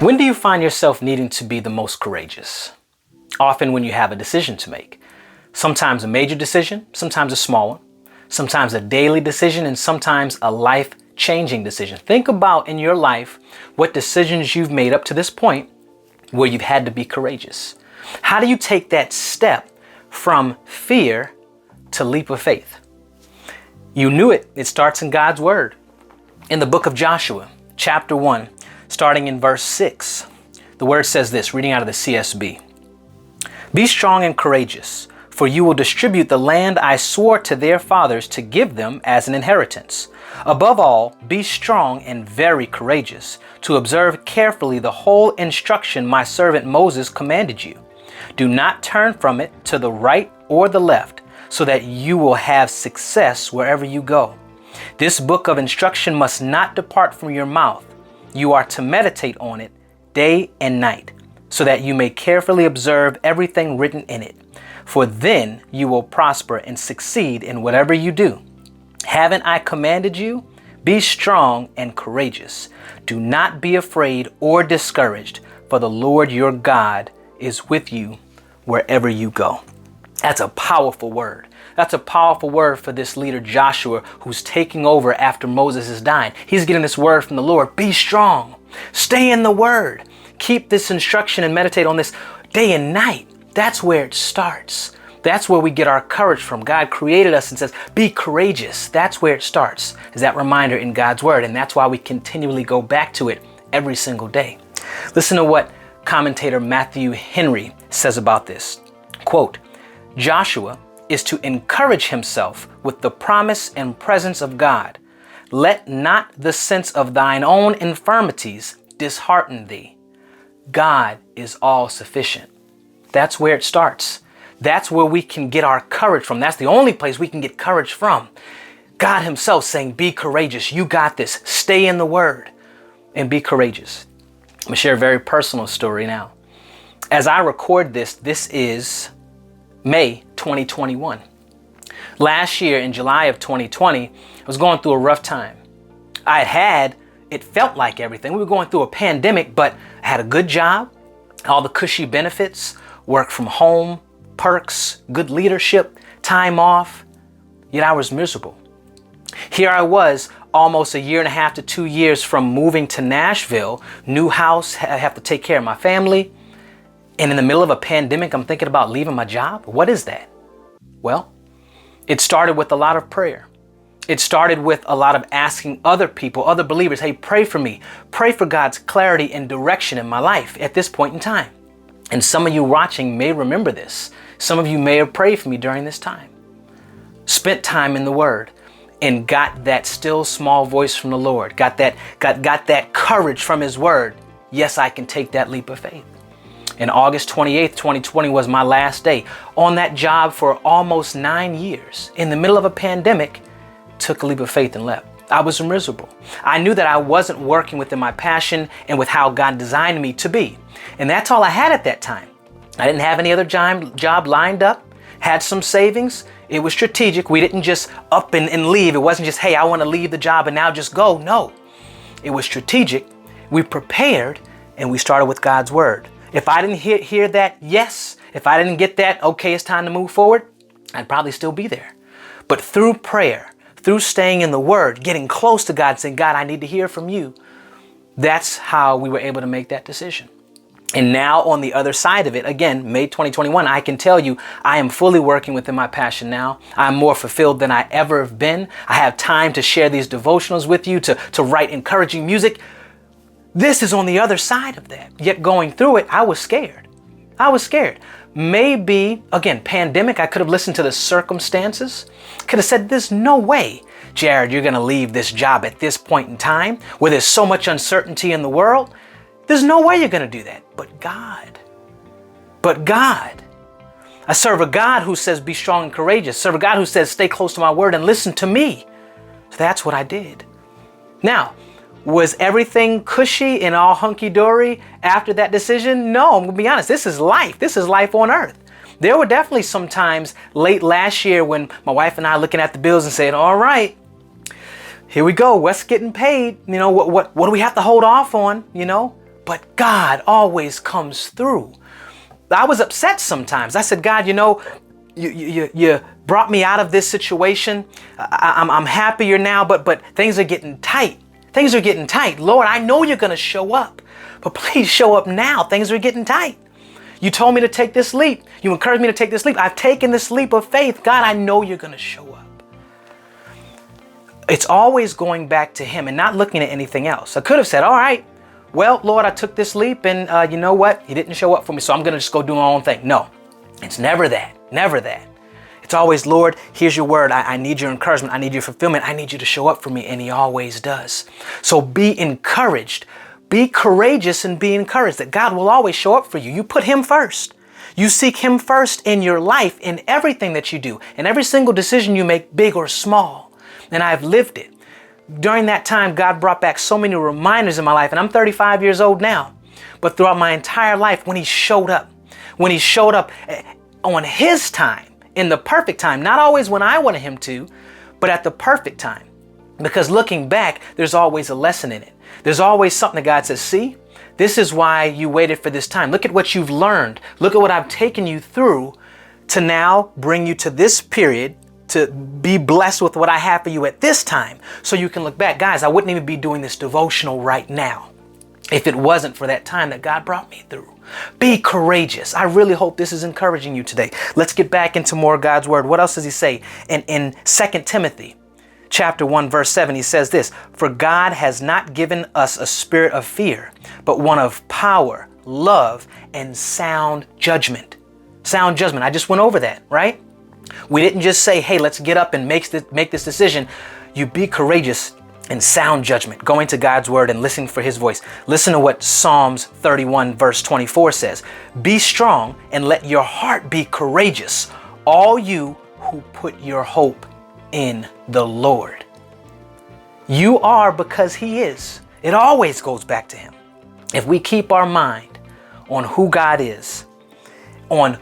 When do you find yourself needing to be the most courageous? Often when you have a decision to make. Sometimes a major decision, sometimes a small one, sometimes a daily decision, and sometimes a life-changing decision. Think about in your life what decisions you've made up to this point where you've had to be courageous. How do you take that step from fear to leap of faith? You knew it. It starts in God's word. In the book of Joshua, chapter 1, starting in verse 6, the word says this, reading out of the CSB. Be strong and courageous, for you will distribute the land I swore to their fathers to give them as an inheritance. Above all, be strong and very courageous, to observe carefully the whole instruction my servant Moses commanded you. Do not turn from it to the right or the left, so that you will have success wherever you go. This book of instruction must not depart from your mouth. You are to meditate on it day and night, so that you may carefully observe everything written in it. For then you will prosper and succeed in whatever you do. Haven't I commanded you? Be strong and courageous. Do not be afraid or discouraged, for the Lord your God is with you wherever you go. That's a powerful word. That's a powerful word for this leader Joshua, who's taking over after Moses is dying. He's getting this word from the Lord. Be strong. Stay in the word. Keep this instruction and meditate on this day and night. That's where it starts. That's where we get our courage from. God created us and says, be courageous. That's where it starts, is that reminder in God's word. And that's why we continually go back to it every single day. Listen to what commentator Matthew Henry says about this. Quote, Joshua is to encourage himself with the promise and presence of God. Let not the sense of thine own infirmities dishearten thee. God is all sufficient. That's where it starts. That's where we can get our courage from. That's the only place we can get courage from. God himself saying, be courageous. You got this. Stay in the word and be courageous. I'm going to share a very personal story now. As I record this, this is May 2021. Last year in July of 2020, I was going through a rough time. It felt like everything. We were going through a pandemic, but I had a good job, all the cushy benefits, work from home, perks, good leadership, time off, yet I was miserable. Here I was almost a year and a half to 2 years from moving to Nashville, new house, I have to take care of my family. And in the middle of a pandemic, I'm thinking about leaving my job. What is that? Well, it started with a lot of prayer. It started with a lot of asking other people, other believers, hey, pray for me. Pray for God's clarity and direction in my life at this point in time. And some of you watching may remember this. Some of you may have prayed for me during this time. Spent time in the Word and got that still small voice from the Lord. Got that courage from His Word. Yes, I can take that leap of faith. And August 28th, 2020 was my last day on that job for almost 9 years. In the middle of a pandemic, took a leap of faith and left. I was miserable. I knew that I wasn't working within my passion and with how God designed me to be. And that's all I had at that time. I didn't have any other job lined up, had some savings. It was strategic. We didn't just up and leave. It wasn't just, hey, I want to leave the job and now just go. No, it was strategic. We prepared and we started with God's word. If I didn't hear that, yes. If I didn't get that, okay, it's time to move forward, I'd probably still be there. But through prayer, through staying in the word, getting close to God, saying, God, I need to hear from you. That's how we were able to make that decision. And now on the other side of it, again, May 2021, I can tell you, I am fully working within my passion now. I'm more fulfilled than I ever have been. I have time to share these devotionals with you, to write encouraging music. This is on the other side of that. Yet going through it, I was scared. I was scared. Maybe, again, pandemic, I could have listened to the circumstances. Could have said, there's no way, Jared, you're going to leave this job at this point in time where there's so much uncertainty in the world. There's no way you're going to do that. But God, I serve a God who says, be strong and courageous. Serve a God who says, stay close to my word and listen to me. So that's what I did. Now, was everything cushy and all hunky-dory after that decision? No, I'm going to be honest. This is life. This is life on earth. There were definitely some times late last year when my wife and I looking at the bills and saying, all right, here we go. What's getting paid? You know, what do we have to hold off on? You know, but God always comes through. I was upset sometimes. I said, God, you brought me out of this situation. I'm happier now, but things are getting tight. Things are getting tight. Lord, I know you're going to show up, but please show up now. Things are getting tight. You told me to take this leap. You encouraged me to take this leap. I've taken this leap of faith. God, I know you're going to show up. It's always going back to him and not looking at anything else. I could have said, all right, well, Lord, I took this leap and you know what? He didn't show up for me, so I'm going to just go do my own thing. No, it's never that. Never that. It's always, Lord, here's your word. I need your encouragement. I need your fulfillment. I need you to show up for me. And he always does. So be encouraged. Be courageous and be encouraged that God will always show up for you. You put him first. You seek him first in your life, in everything that you do, in every single decision you make, big or small. And I've lived it. During that time, God brought back so many reminders in my life, and I'm 35 years old now. But throughout my entire life, when he showed up on his time, in the perfect time, not always when I wanted him to, but at the perfect time. Because looking back, there's always a lesson in it. There's always something that God says, see, this is why you waited for this time. Look at what you've learned. Look at what I've taken you through to now bring you to this period, to be blessed with what I have for you at this time. So you can look back. Guys, I wouldn't even be doing this devotional right now if it wasn't for that time that God brought me through. Be courageous. I really hope this is encouraging you today. Let's get back into more of God's word. What else does he say? In 2 Timothy chapter 1, verse 7, he says this, for God has not given us a spirit of fear, but one of power, love, and sound judgment. Sound judgment. I just went over that, right? We didn't just say, hey, let's get up and make this decision. You be courageous and sound judgment, going to God's word and listening for his voice. Listen to what Psalms 31 verse 24 says. Be strong and let your heart be courageous, all you who put your hope in the Lord. You are because he is. It always goes back to him. If we keep our mind on who God is, on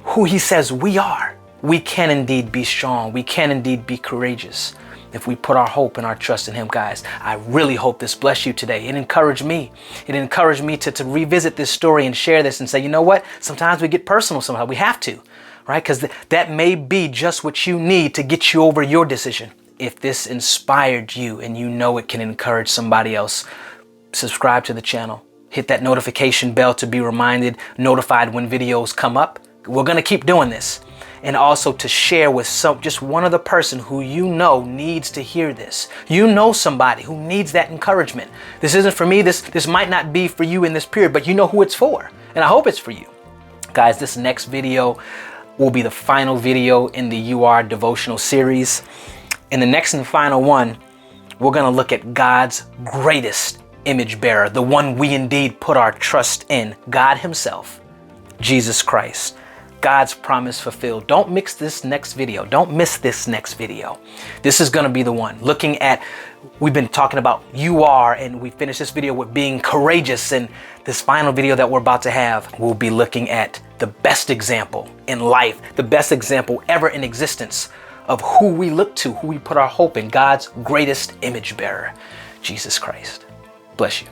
who he says we are, we can indeed be strong. We can indeed be courageous if we put our hope and our trust in him. Guys, I really hope this blessed you today. It encouraged me. It encouraged me to revisit this story and share this and say, you know what? Sometimes we get personal somehow. We have to, right? Because that may be just what you need to get you over your decision. If this inspired you and you know it can encourage somebody else, subscribe to the channel. Hit that notification bell to be notified when videos come up. We're going to keep doing this. And also to share with just one other person who you know needs to hear this. You know somebody who needs that encouragement. This isn't for me. This might not be for you in this period, but you know who it's for. And I hope it's for you. Guys, this next video will be the final video in the You Are devotional series. In the next and final one, we're going to look at God's greatest image bearer, the one we indeed put our trust in, God himself, Jesus Christ. God's promise fulfilled. Don't mix this next video. Don't miss this next video. This is going to be the one. Looking at, we've been talking about you are, and we finished this video with being courageous. And this final video that we're about to have, we'll be looking at the best example in life, the best example ever in existence of who we look to, who we put our hope in, God's greatest image bearer, Jesus Christ. Bless you.